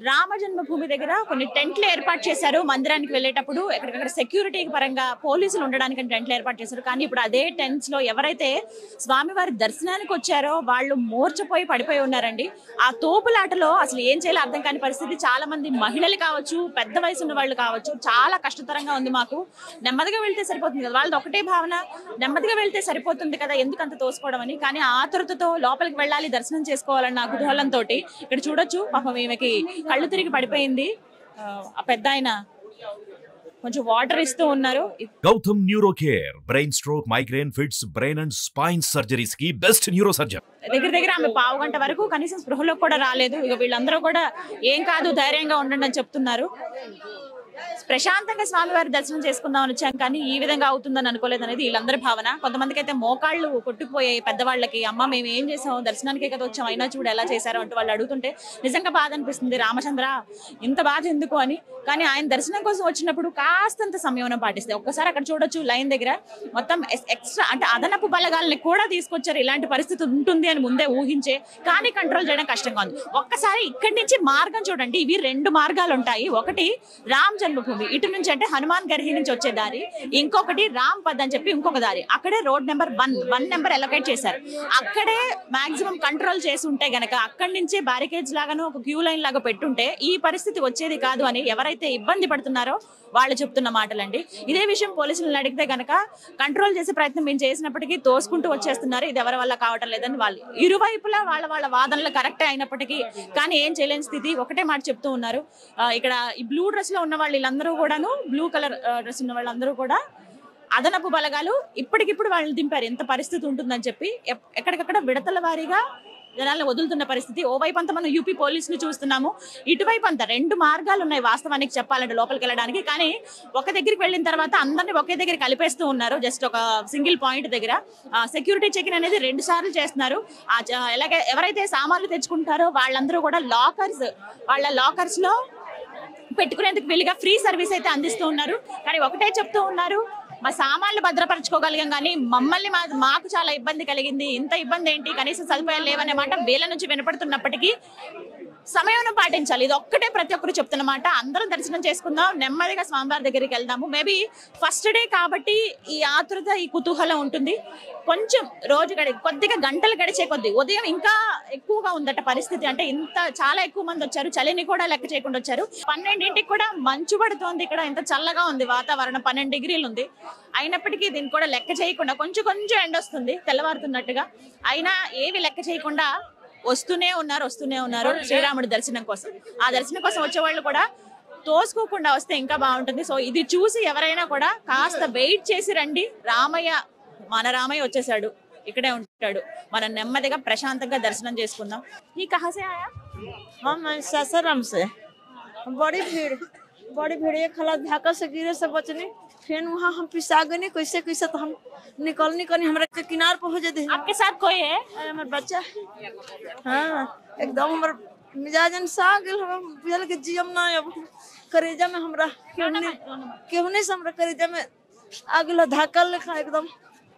రామ జన్మభూమి దగ్గర కొన్ని టెంట్లు ఏర్పాటు చేశారు. మందిరానికి వెళ్ళేటప్పుడు ఎక్కడికక్కడ సెక్యూరిటీ పరంగా పోలీసులు ఉండడానికి టెంట్లు ఏర్పాటు చేశారు. కానీ ఇప్పుడు అదే టెంట్స్ లో ఎవరైతే స్వామివారి దర్శనానికి వచ్చారో వాళ్ళు మూర్చపోయి పడిపోయి ఉన్నారండి. ఆ తోపులాటలో అసలు ఏం చేయాలో అర్థం కాని పరిస్థితి. చాలా మంది మహిళలు కావచ్చు, పెద్ద వయసు ఉన్న వాళ్ళు కావచ్చు, చాలా కష్టతరంగా ఉంది. మాకు నెమ్మదిగా వెళ్తే సరిపోతుంది కదా, వాళ్ళది ఒకటే భావన, నెమ్మదిగా వెళ్తే సరిపోతుంది కదా, ఎందుకు అంత తోసుకోవడం అని. కానీ ఆతురతతో లోపలికి వెళ్ళాలి, దర్శనం చేసుకోవాలన్న కుతూహలంతో ఇక్కడ చూడొచ్చు. పాపం ఈమెకి కళ్ళు తిరిగి పడిపోయింది. ఆ పెద్ద ఆయన కొంచెం వాటర్ ఇస్తూ ఉన్నారు. Gautam neuro care brain stroke, migraine, fits, brain and spine surgeries కి బెస్ట్ న్యూరో సర్జన్. దగ్గర ఆమె పావు గంట వరకు కనీసం స్పృహలోకి కూడా రాలేదు. ఇక వీళ్ళందరూ కూడా ఏం కాదు, ధైర్యంగా ఉండండి అని చెప్తున్నారు. ప్రశాంతంగా స్వామివారి దర్శనం చేసుకుందామని వచ్చాం, కానీ ఈ విధంగా అవుతుందని అనుకోలేదు అనేది వీళ్ళందరి భావన. కొంతమందికి అయితే మోకాళ్ళు కొట్టుకుపోయాయి. పెద్దవాళ్ళకి, అమ్మ మేము ఏం చేసాం, దర్శనానికే కదా వచ్చాం, అయినా చూడు ఎలా చేశారు అంటూ వాళ్ళు అడుగుతుంటే నిజంగా బాధ అనిపిస్తుంది. రామచంద్ర ఇంత బాధ ఎందుకు అని. కానీ ఆయన దర్శనం కోసం వచ్చినప్పుడు కాస్తంత సంయమనం పాటిస్తే ఒక్కసారి అక్కడ చూడొచ్చు లైన్ దగ్గర మొత్తం ఎక్స్ట్రా అంటే అదనపు బలగాల్ని కూడా తీసుకొచ్చారు. ఇలాంటి పరిస్థితి ఉంటుంది అని ముందే ఊహించే, కానీ కంట్రోల్ చేయడం కష్టంగా ఉంది. ఒక్కసారి ఇక్కడి నుంచి మార్గం చూడండి. ఇవి 2 మార్గాలు ఉంటాయి. ఒకటి రామ్ జన్మభూమి, ఇటు నుంచి అంటే హనుమాన్ గర్హి నుంచి వచ్చే దారి, ఇంకొకటి రామ్ పద్ అని చెప్పి ఇంకొక దారి. అక్కడే రోడ్ నెంబర్ 1 నెంబర్ అలొకేట్ చేశారు. అక్కడే మాక్సిమం కంట్రోల్ చేసి ఉంటే గనక అక్కడి నుంచి బ్యారికేడ్స్ లాగాను ఒక క్యూ లైన్ లాగా పెట్టుంటే ఈ పరిస్థితి వచ్చేది కాదు అని ఎవరైతే ఇబ్బంది పడుతున్నారో వాళ్ళు చెప్తున్న మాటలండి. ఇదే విషయం పోలీసులను అడిగితే గనక కంట్రోల్ చేసే ప్రయత్నం మేము చేసినప్పటికీ తోసుకుంటూ వచ్చేస్తున్నారు, ఇది ఎవరి వల్ల కావటం లేదని వాళ్ళు ఇరువైపులా వాళ్ళ వాదనలు కరెక్టే అయినప్పటికీ కానీ ఏం చేయలేని స్థితి. ఒకటే మాట చెప్తూ ఉన్నారు. ఇక్కడ ఈ బ్లూ డ్రెస్ లో ఉన్న వాళ్ళు వీళ్ళందరూ కూడాను, బ్లూ కలర్ డ్రెస్ ఉన్న వాళ్ళందరూ కూడా అదనపు బలగాలు ఇప్పటికిప్పుడు వాళ్ళని దింపారు. ఎంత పరిస్థితి ఉంటుందని చెప్పి ఎక్కడికక్కడ విడతల వారీగా జనాలను వదులుతున్న పరిస్థితి. ఓవైపు అంతా మనం యూపీ పోలీసులు చూస్తున్నాము, ఇటువైపు అంతా 2 మార్గాలు ఉన్నాయి వాస్తవానికి చెప్పాలంటే లోపలికి వెళ్ళడానికి. కానీ ఒక దగ్గరికి వెళ్ళిన తర్వాత అందరినీ ఒకే దగ్గర కలిపేస్తూ ఉన్నారు. జస్ట్ ఒక సింగిల్ పాయింట్ దగ్గర సెక్యూరిటీ చెకింగ్ అనేది 2 సార్లు చేస్తున్నారు. ఎలాగే ఎవరైతే సామాన్లు తెచ్చుకుంటారో వాళ్ళందరూ కూడా వాళ్ళ లాకర్స్ లో పెట్టుకునేందుకు వీలుగా ఫ్రీ సర్వీస్ అయితే అందిస్తూ ఉన్నారు. కానీ ఒకటే చెప్తూ ఉన్నారు, మా సామాన్లు భద్రపరచుకోగలిగాం కానీ మమ్మల్ని మాకు చాలా ఇబ్బంది కలిగింది. ఇంత ఇబ్బంది ఏంటి, కనీసం సదుపాయాలు లేవనే మాట వీళ్ళ నుంచి వినపడుతున్నప్పటికీ సమయం పాటించాలి. ఇది ఒక్కటే ప్రతి ఒక్కరు చెప్తున్నమాట. అందరం దర్శనం చేసుకుందాం, నెమ్మదిగా స్వామివారి దగ్గరికి వెళ్దాము. మేబీ ఫస్ట్ డే కాబట్టి ఈ ఆతృత, ఈ కుతూహలం ఉంటుంది. కొంచెం రోజు కొద్దిగా గంటలు గడిచే కొద్ది ఉదయం ఇంకా ఎక్కువగా ఉందట పరిస్థితి. అంటే చాలా ఎక్కువ మంది వచ్చారు, చలిని కూడా లెక్క చేయకుండా వచ్చారు. 12ంటికి కూడా మంచు పడుతోంది. ఇక్కడ ఎంత చల్లగా ఉంది వాతావరణం, 12 డిగ్రీలు ఉంది. అయినప్పటికీ దీన్ని కూడా లెక్క చేయకుండా కొంచెం ఎండ వస్తుంది తెల్లవారుతున్నట్టుగా, అయినా ఏవి లెక్క చేయకుండా వస్తూనే ఉన్నారు శ్రీరాముడి దర్శనం కోసం. ఆ దర్శనం కోసం వచ్చే వాళ్ళు కూడా తోసుకోకుండా వస్తే ఇంకా బాగుంటుంది. సో ఇది చూసి ఎవరైనా కూడా కాస్త వెయిట్ చేసి రండి. మన రామయ్య వచ్చేసాడు, ఇక్కడే ఉంటాడు. మనం నెమ్మదిగా ప్రశాంతంగా దర్శనం చేసుకుందాం. ఈ కహాసే ఆయా? सासाराम से बड़ी भीड़ एक हला धाका से गिरे से बचने, फिर वहाँ हम पिसा गए कैसे तो हम निकलने हमारे के किनार पर हो जाते हैं। आपके साथ कोई है? हमारे बच्चा, हाँ एकदम हमारे मिजाजन सा गेल, हम बुझल के जियम ना अब करेजा में हमरा केहने से हमरा करेजा में आगला धाका लेखा एकदम।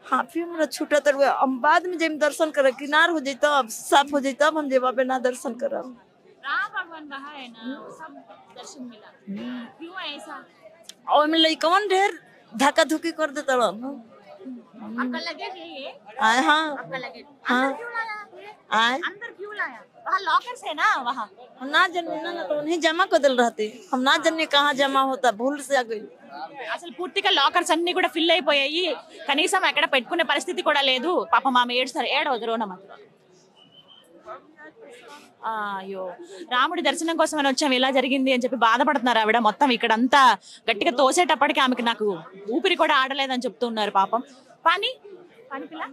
हाँ फिर हमरा छूटा तर हम बाद में जब दर्शन करे किनार हो जाए तब साफ हो जाए तब हम जेबा पे ना दर्शन करब। राम भगवान वहाँ है ना, सब दर्शन मिला। क्यों ऐसा? और में लइकवन ढेर धक्का धुकी कर देता रह। आपका लगेज है ये? आए हाँ आपका लगेज हाँ अंदर क्यों लाया? आए अंदर क्यों लाया? वहाँ लॉकर्स है ना वहाँ? हम ना जन्ने ना तो उन्हें जमा कर दिल रहते, हम ना जन्ने कहाँ जमा होता, भूल से आ गई। అసలు పూర్తిగా లాకర్స్ అన్ని కూడా ఫిల్ అయిపోయాయి. కనీసం ఎక్కడ పెట్టుకునే పరిస్థితి కూడా లేదు. పాపం ఆమె ఏడవదురోనమ్మ. అయ్యో, రాముడి దర్శనం కోసం అని వచ్చాము, ఇలా జరిగింది అని చెప్పి బాధపడుతున్నారు ఆవిడ. మొత్తం ఇక్కడంతా గట్టిగా తోసేటప్పటికి ఆమెకి నాకు ఊపిరి కూడా ఆడలేదని చెప్తున్నారు పాపం. పానీ పిల్ల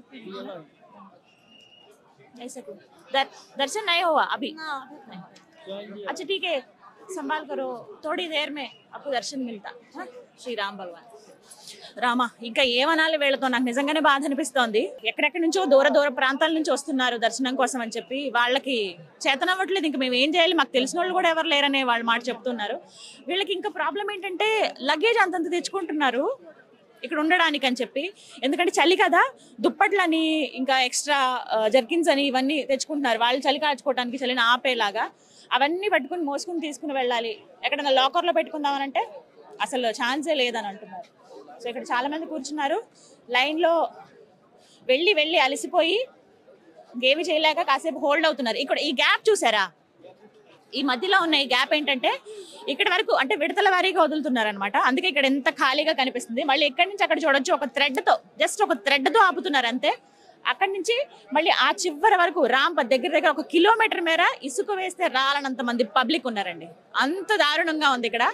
दर्शन नहीं हुआ अभी? अच्छा ठीक है, संभाल करो, थोड़ी देर में आपको दर्शन मिलता. శ్రీ రామ్ భగవాన్. రామ ఇంకా ఏమనాలి వీళ్ళతో, నాకు నిజంగానే బాధ అనిపిస్తోంది. ఎక్కడెక్కడి నుంచో దూర ప్రాంతాల నుంచి వస్తున్నారు దర్శనం కోసం అని చెప్పి, వాళ్ళకి చేతనవ్వట్లేదు. ఇంకా మేము ఏం చేయాలి, మాకు తెలిసిన వాళ్ళు కూడా ఎవరు లేరనే వాళ్ళు మాట చెప్తున్నారు. వీళ్ళకి ఇంకా ప్రాబ్లం ఏంటంటే లగేజ్ అంతంత తెచ్చుకుంటున్నారు ఇక్కడ ఉండడానికి అని చెప్పి. ఎందుకంటే చలి కదా, దుప్పట్లని ఇంకా ఎక్స్ట్రా జర్కిన్స్ అని ఇవన్నీ తెచ్చుకుంటున్నారు వాళ్ళు చలి కాచుకోవడానికి, చలిని ఆపేలాగా. అవన్నీ పట్టుకుని మోసుకుని తీసుకుని వెళ్ళాలి. ఎక్కడైనా లాకర్లో పెట్టుకుందామనంటే అసలు ఛాన్సే లేదని అంటున్నారు. సో ఇక్కడ చాలా మంది కూర్చున్నారు లైన్లో, వెళ్ళి అలసిపోయి గేమి చేయలేక కాసేపు హోల్డ్ అవుతున్నారు. ఇక్కడ ఈ గ్యాప్ చూసారా, ఈ మధ్యలో ఉన్న ఈ గ్యాప్ ఏంటంటే ఇక్కడ వరకు అంటే విడతల వారీగా వదులుతున్నారు అనమాట. అందుకే ఇక్కడ ఎంత ఖాళీగా కనిపిస్తుంది. మళ్ళీ ఎక్కడి నుంచి అక్కడ చూడొచ్చు, ఒక థ్రెడ్తో జస్ట్ ఒక థ్రెడ్తో ఆపుతున్నారు అంతే. అక్కడి నుంచి మళ్ళీ ఆ చివరి వరకు రాంప దగ్గర 1 కిలోమీటర్ మేర ఇసుక వేస్తే రాలనంత మంది పబ్లిక్ ఉన్నారండి. అంత దారుణంగా ఉంది ఇక్కడ.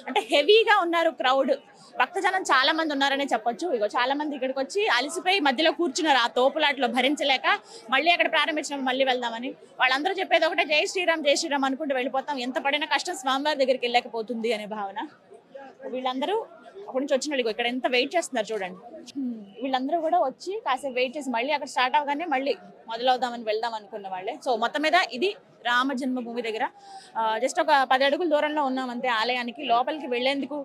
అంటే హెవీగా ఉన్నారు క్రౌడ్, భక్తజనం చాలా మంది ఉన్నారనే చెప్పొచ్చు. ఇగో చాలా మంది ఇక్కడికి వచ్చి అలసిపోయి మధ్యలో కూర్చున్నారు, ఆ తోపులాట్లో భరించలేక. మళ్ళీ అక్కడ ప్రారంభించినప్పుడు మళ్ళీ వెళ్దామని వాళ్ళందరూ చెప్పేది ఒకటే, జై శ్రీరామ్ అనుకుంటూ వెళ్ళిపోతాం, ఎంత పడిన కష్టం స్వామివారి దగ్గరికి వెళ్ళకపోతుంది అనే భావన. వీళ్ళందరూ అక్కడి నుంచి వచ్చిన వాళ్ళు ఇక్కడ ఎంత వెయిట్ చేస్తున్నారు చూడండి. వీళ్ళందరూ కూడా వచ్చి కాసేపు వెయిట్ చేసి మళ్ళీ అక్కడ స్టార్ట్ అవగానే మళ్ళీ మొదలవుదామని వెళ్దాం అనుకున్న వాళ్ళే. సో మొత్తం మీద ఇది రామ జన్మభూమి దగ్గర జస్ట్ ఒక 10 అడుగుల దూరంలో ఉన్నాం అంతే ఆలయానికి. లోపలికి వెళ్లేందుకు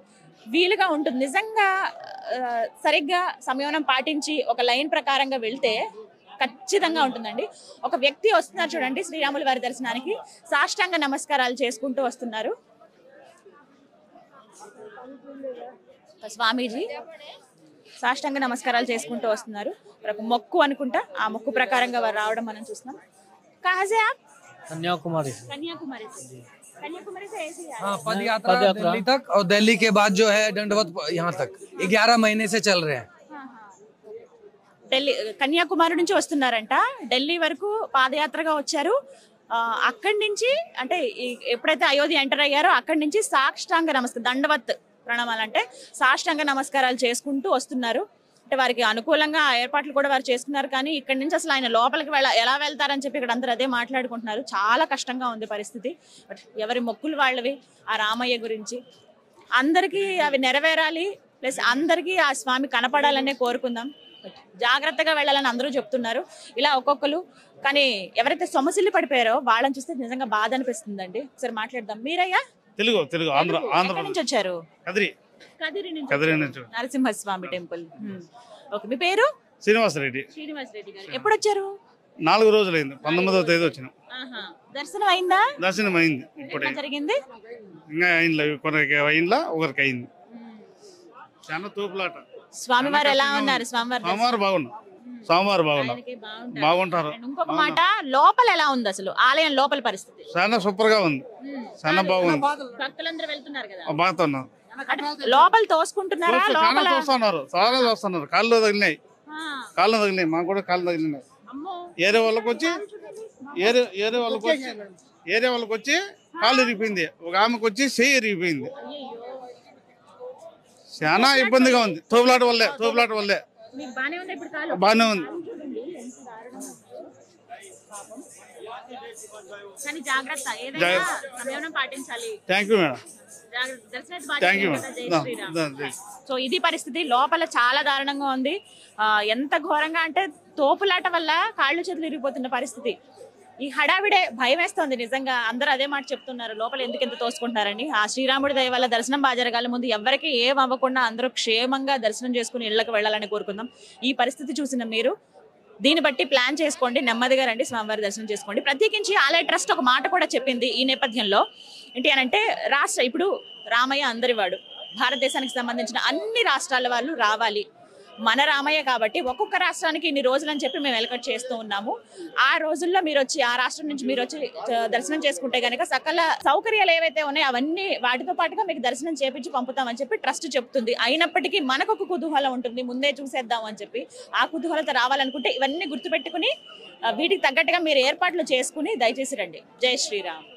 వీలుగా ఉంటుంది. నిజంగా సరిగ్గా సంయమనం పాటించి ఒక లైన్ ప్రకారంగా వెళ్తే ఖచ్చితంగా ఉంటుందండి. ఒక వ్యక్తి వస్తున్నారు చూడండి శ్రీరాముల వారి దర్శనానికి, సాష్టాంగ నమస్కారాలు చేసుకుంటూ వస్తున్నారు. స్వామీజీ సాష్టాంగ నమస్కారాలు చేసుకుంటూ వస్తున్నారు. ఒక మొక్కు అనుకుంటా, ఆ మొక్కు ప్రకారంగా వారు రావడం మనం చూస్తున్నాం. కహాసే ఆప్? कन्याकुमारी से। कन्याकुमारी से। कन्याकुमारी से ऐसे ही आ रहे हाँ, पद यात्रा दिल्ली तक और दिल्ली के बाद जो है दंडवत यहाँ तक 11 महीने से चल रहे हैं। ఢిల్లీ కన్యాకుమారి నుంచి వస్తున్నారంట, ఢిల్లీ వరకు పాదయాత్రగా వచ్చారు. అక్కడి నుంచి అంటే ఎప్పుడైతే అయోధ్య ఎంటర్ అయ్యారో అక్కడి నుంచి సాష్టాంగ నమస్కారం, దండవత్ ప్రణామాలు అంటే సాష్టాంగ నమస్కారాలు చేసుకుంటూ వస్తున్నారు. అంటే వారికి అనుకూలంగా ఆ ఏర్పాట్లు కూడా వారు చేసుకున్నారు. కానీ ఇక్కడ నుంచి అసలు ఆయన లోపలికి ఎలా వెళ్తారని చెప్పి ఇక్కడ అందరూ అదే మాట్లాడుకుంటున్నారు. చాలా కష్టంగా ఉంది పరిస్థితి. బట్ ఎవరి మొక్కులు వాళ్ళవి. ఆ రామయ్య గురించి అందరికీ అవి నెరవేరాలి, ప్లస్ అందరికీ ఆ స్వామి కనపడాలనే కోరుకుందాం. జాగ్రత్తగా వెళ్ళాలని అందరూ చెప్తున్నారు. ఇలా ఒక్కొక్కరు కానీ ఎవరైతే సొమసిల్లి పడిపోయారో వాళ్ళని చూస్తే నిజంగా బాధ అనిపిస్తుందండి. ఒకసారి మాట్లాడదాం. మీరయ్యా? తెలుగు ఆంధ్ర నుంచి వచ్చారు? కదిరి నుంచి. నరసింహస్వామి టెంపుల్. ఓకే, మీ పేరు? శ్రీనివాస్ రెడ్డి గారు. ఎప్పుడు వచ్చారు? 4 రోజులైంది, 19వ తేదీ వచ్చినాం. దర్శనం అయిందా? దర్శనం అయింది. ఇప్పుడే జరిగింది. ఇంకా అయింది, కొనరికి అయిందా, ఒకరికి అయింది. చాలా తోపులాట. స్వామివారు ఎలా ఉన్నారు? స్వామివారు బాగుంటారు. ఇంకొక మాట, లోపల ఎలా ఉంది అసలు ఆలయం లోపల పరిస్థితి? చాలా సూపర్ గా ఉంది, చాలా బాగుంది. భక్తులందరూ వెళ్తున్నారు కదా, బాగుతున్నారు. లోపల తోసుకుంటున్నారా? చాలా చూస్తున్నారు. కాళ్ళు తగిలినాయి, మాకు కూడా కాళ్ళు తగిలినాయి. ఏరే వాళ్ళకి వచ్చి కాళ్ళు ఇరిగిపోయింది, ఒక ఆమెకు వచ్చి చెయ్యి ఇరిగిపోయింది. చాలా ఇబ్బందిగా ఉంది. తోపులాట వల్లే బానే ఉంది. Thank you madam. సో ఇది పరిస్థితి. లోపల చాలా దారుణంగా ఉంది. ఎంత ఘోరంగా అంటే తోపులాట వల్ల కాళ్ళు చేతులు ఇరిగిపోతున్న పరిస్థితి. ఈ హడావిడే భయం వేస్తుంది నిజంగా. అందరూ అదే మాట చెప్తున్నారు, లోపల ఎందుకు ఎంత తోసుకుంటున్నారని. ఆ శ్రీరాముడి దయ వల్ల దర్శనం బాగా జరగాలి. ముందు ఎవరికి ఏం అవ్వకుండా అందరూ క్షేమంగా దర్శనం చేసుకుని ఇళ్లకు వెళ్ళాలని కోరుకుందాం. ఈ పరిస్థితి చూసిన మీరు దీన్ని బట్టి ప్లాన్ చేసుకోండి, నెమ్మదిగా రండి, స్వామివారి దర్శనం చేసుకోండి. ప్రత్యేకించి ఆలయ ట్రస్ట్ ఒక మాట కూడా చెప్పింది ఈ నేపథ్యంలో. ఏంటి అని అంటే, ఇప్పుడు రామయ్య అందరివాడు, భారతదేశానికి సంబంధించిన అన్ని రాష్ట్రాల వాళ్ళు రావాలి. మన రామయ్య కాబట్టి ఒక్కొక్క రాష్ట్రానికి ఇన్ని రోజులు అని చెప్పి మేము ఎలకట్ చేస్తూ ఉన్నాము. ఆ రోజుల్లో మీరు వచ్చి, ఆ రాష్ట్రం నుంచి మీరు వచ్చి దర్శనం చేసుకుంటే కనుక సకల సౌకర్యాలు ఏవైతే ఉన్నాయో అవన్నీ వాటితో పాటుగా మీకు దర్శనం చేపించి పంపుతామని చెప్పి ట్రస్ట్ చెప్తుంది. అయినప్పటికీ మనకు ఒక కుతూహలం ఉంటుంది, ముందే చూసేద్దాం అని చెప్పి. ఆ కుతూహలత రావాలనుకుంటే ఇవన్నీ గుర్తుపెట్టుకుని వీటికి తగ్గట్టుగా మీరు ఏర్పాట్లు చేసుకుని దయచేసి రండి. జై శ్రీరామ్.